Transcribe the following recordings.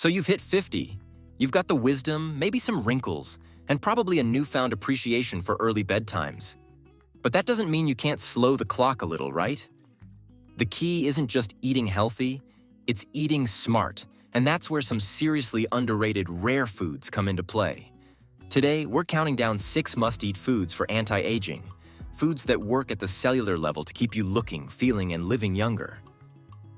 So you've hit 50. You've got the wisdom, maybe some wrinkles, and probably a newfound appreciation for early bedtimes. But that doesn't mean you can't slow the clock a little, right? The key isn't just eating healthy, it's eating smart, and that's where some seriously underrated rare foods come into play. Today, we're counting down 6 must-eat foods for anti-aging, foods that work at the cellular level to keep you looking, feeling, and living younger.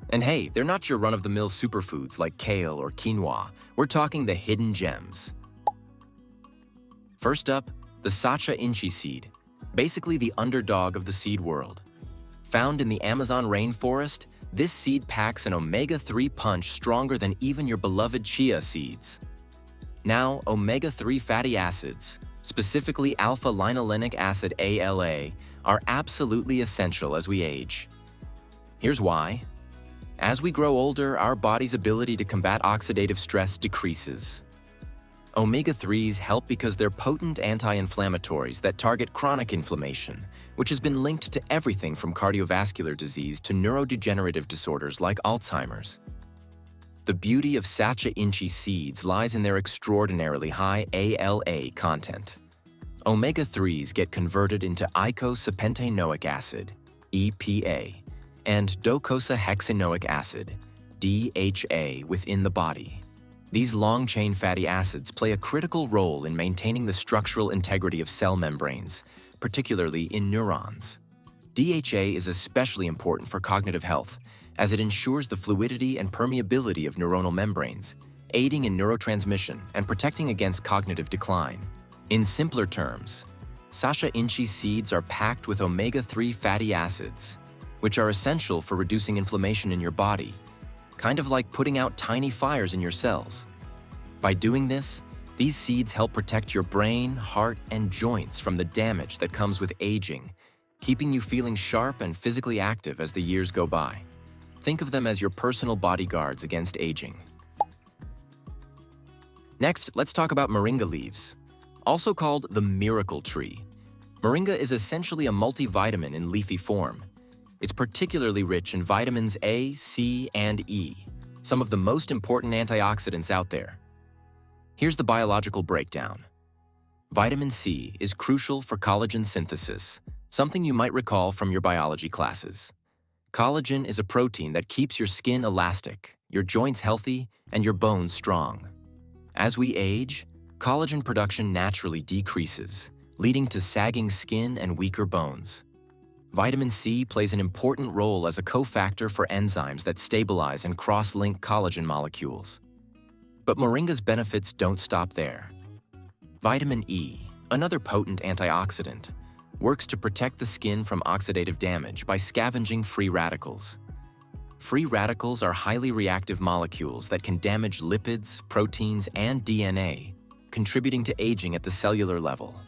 And hey, they're not your run-of-the-mill superfoods like kale or quinoa. We're talking the hidden gems. First up, the Sacha inchi seed, basically the underdog of the seed world. Found in the Amazon rainforest, this seed packs an omega-3 punch stronger than even your beloved chia seeds. Now, omega-3 fatty acids, specifically alpha-linolenic acid ALA, are absolutely essential as we age. Here's why. As we grow older, our body's ability to combat oxidative stress decreases. Omega-3s help because they're potent anti-inflammatories that target chronic inflammation, which has been linked to everything from cardiovascular disease to neurodegenerative disorders like Alzheimer's. The beauty of Sacha inchi seeds lies in their extraordinarily high ALA content. Omega-3s get converted into eicosapentaenoic acid, EPA, and docosahexaenoic acid, DHA, within the body. These long-chain fatty acids play a critical role in maintaining the structural integrity of cell membranes, particularly in neurons. DHA is especially important for cognitive health, as it ensures the fluidity and permeability of neuronal membranes, aiding in neurotransmission and protecting against cognitive decline. In simpler terms, Sacha inchi seeds are packed with omega-3 fatty acids, which are essential for reducing inflammation in your body, kind of like putting out tiny fires in your cells. By doing this, these seeds help protect your brain, heart, and joints from the damage that comes with aging, keeping you feeling sharp and physically active as the years go by. Think of them as your personal bodyguards against aging. Next, let's talk about moringa leaves, also called the miracle tree. Moringa is essentially a multivitamin in leafy form. It's particularly rich in vitamins A, C, and E, some of the most important antioxidants out there. Here's the biological breakdown. Vitamin C is crucial for collagen synthesis, something you might recall from your biology classes. Collagen is a protein that keeps your skin elastic, your joints healthy, and your bones strong. As we age, collagen production naturally decreases, leading to sagging skin and weaker bones. Vitamin C plays an important role as a cofactor for enzymes that stabilize and cross-link collagen molecules. But moringa's benefits don't stop there. Vitamin E, another potent antioxidant, works to protect the skin from oxidative damage by scavenging free radicals. Free radicals are highly reactive molecules that can damage lipids, proteins, and DNA, contributing to aging at the cellular level.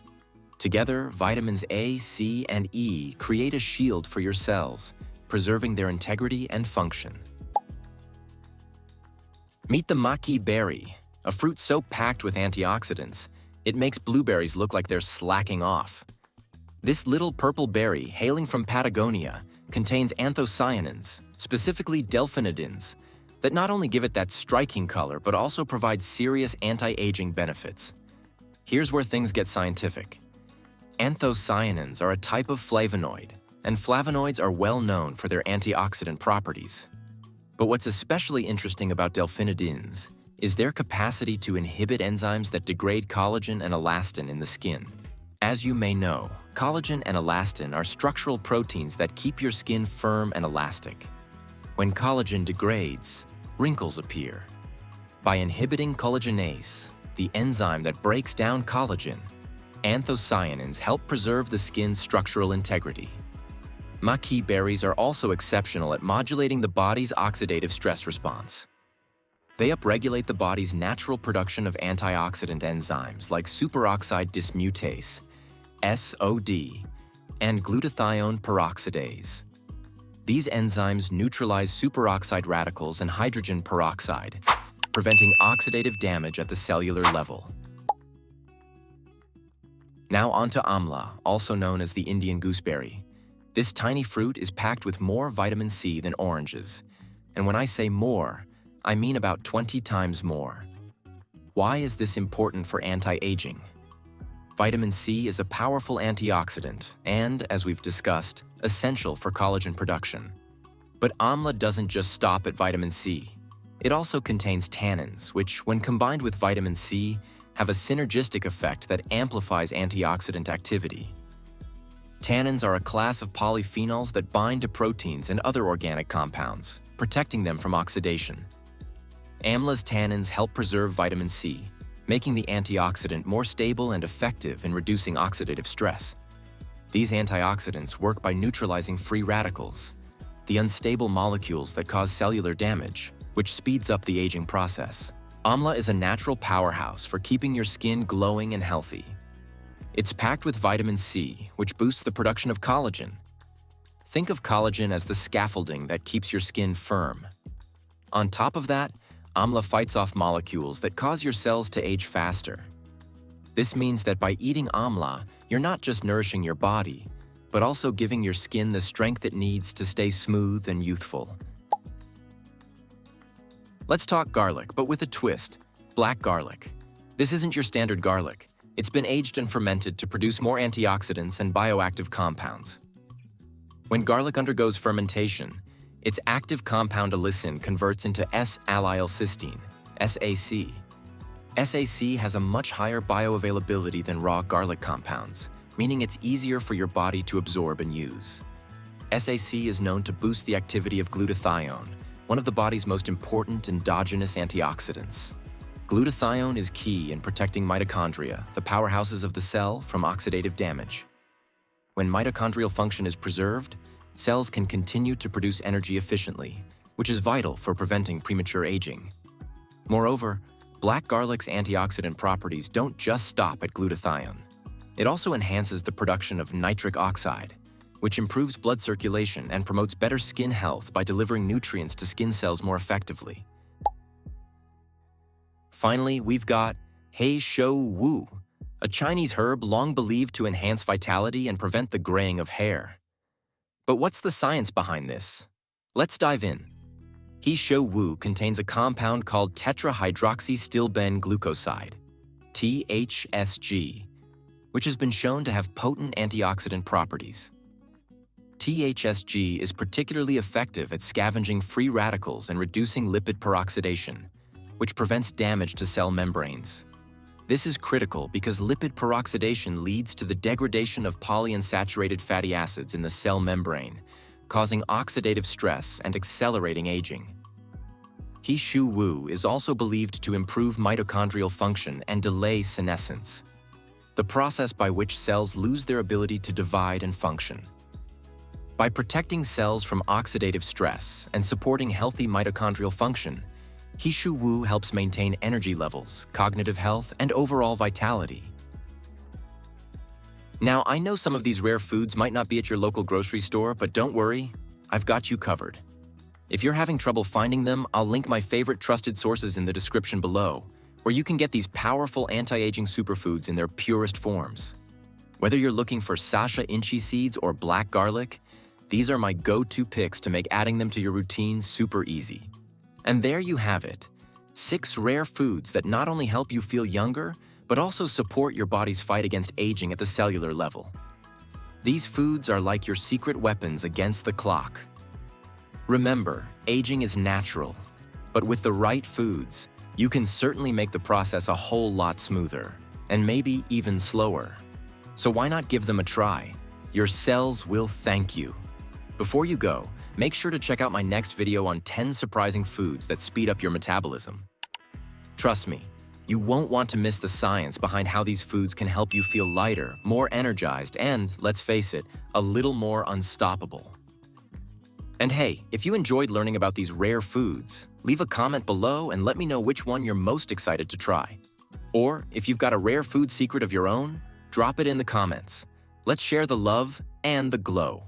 Together, vitamins A, C, and E create a shield for your cells, preserving their integrity and function. Meet the Maqui berry, a fruit so packed with antioxidants, it makes blueberries look like they're slacking off. This little purple berry, hailing from Patagonia, contains anthocyanins, specifically delphinidins, that not only give it that striking color but also provide serious anti-aging benefits. Here's where things get scientific. Anthocyanins are a type of flavonoid, and flavonoids are well known for their antioxidant properties. But what's especially interesting about delphinidins is their capacity to inhibit enzymes that degrade collagen and elastin in the skin. As you may know, collagen and elastin are structural proteins that keep your skin firm and elastic. When collagen degrades, wrinkles appear. By inhibiting collagenase, the enzyme that breaks down collagen, anthocyanins help preserve the skin's structural integrity. Maqui berries are also exceptional at modulating the body's oxidative stress response. They upregulate the body's natural production of antioxidant enzymes like superoxide dismutase, SOD, and glutathione peroxidase. These enzymes neutralize superoxide radicals and hydrogen peroxide, preventing oxidative damage at the cellular level. Now onto amla, also known as the Indian gooseberry. This tiny fruit is packed with more vitamin C than oranges. And when I say more, I mean about 20 times more. Why is this important for anti-aging? Vitamin C is a powerful antioxidant and, as we've discussed, essential for collagen production. But amla doesn't just stop at vitamin C. It also contains tannins, which, when combined with vitamin C, have a synergistic effect that amplifies antioxidant activity. Tannins are a class of polyphenols that bind to proteins and other organic compounds, protecting them from oxidation. Amla's tannins help preserve vitamin C, making the antioxidant more stable and effective in reducing oxidative stress. These antioxidants work by neutralizing free radicals, the unstable molecules that cause cellular damage, which speeds up the aging process. Amla is a natural powerhouse for keeping your skin glowing and healthy. It's packed with vitamin C, which boosts the production of collagen. Think of collagen as the scaffolding that keeps your skin firm. On top of that, amla fights off molecules that cause your cells to age faster. This means that by eating amla, you're not just nourishing your body, but also giving your skin the strength it needs to stay smooth and youthful. Let's talk garlic, but with a twist: black garlic. This isn't your standard garlic. It's been aged and fermented to produce more antioxidants and bioactive compounds. When garlic undergoes fermentation, its active compound allicin converts into S-allylcysteine, SAC. SAC has a much higher bioavailability than raw garlic compounds, meaning it's easier for your body to absorb and use. SAC is known to boost the activity of glutathione, one of the body's most important endogenous antioxidants. Glutathione is key in protecting mitochondria, the powerhouses of the cell, from oxidative damage. When mitochondrial function is preserved, cells can continue to produce energy efficiently, which is vital for preventing premature aging. Moreover, black garlic's antioxidant properties don't just stop at glutathione. It also enhances the production of nitric oxide, which improves blood circulation and promotes better skin health by delivering nutrients to skin cells more effectively. Finally, we've got Hei Shou Wu, a Chinese herb long believed to enhance vitality and prevent the graying of hair. But what's the science behind this? Let's dive in. Hei Shou Wu contains a compound called tetrahydroxystilbene-glucoside, THSG, which has been shown to have potent antioxidant properties. THSG is particularly effective at scavenging free radicals and reducing lipid peroxidation, which prevents damage to cell membranes. This is critical because lipid peroxidation leads to the degradation of polyunsaturated fatty acids in the cell membrane, causing oxidative stress and accelerating aging. Hei Shou Wu is also believed to improve mitochondrial function and delay senescence, the process by which cells lose their ability to divide and function. By protecting cells from oxidative stress and supporting healthy mitochondrial function, Hei Shou Wu helps maintain energy levels, cognitive health, and overall vitality. Now, I know some of these rare foods might not be at your local grocery store, but don't worry, I've got you covered. If you're having trouble finding them, I'll link my favorite trusted sources in the description below, where you can get these powerful anti-aging superfoods in their purest forms. Whether you're looking for Sasha inchi seeds or black garlic, these are my go-to picks to make adding them to your routine super easy. And there you have it, 6 rare foods that not only help you feel younger, but also support your body's fight against aging at the cellular level. These foods are like your secret weapons against the clock. Remember, aging is natural, but with the right foods, you can certainly make the process a whole lot smoother, and maybe even slower. So why not give them a try? Your cells will thank you. Before you go, make sure to check out my next video on 10 surprising foods that speed up your metabolism. Trust me, you won't want to miss the science behind how these foods can help you feel lighter, more energized, and, let's face it, a little more unstoppable. And hey, if you enjoyed learning about these rare foods, leave a comment below and let me know which one you're most excited to try. Or, if you've got a rare food secret of your own, drop it in the comments. Let's share the love and the glow.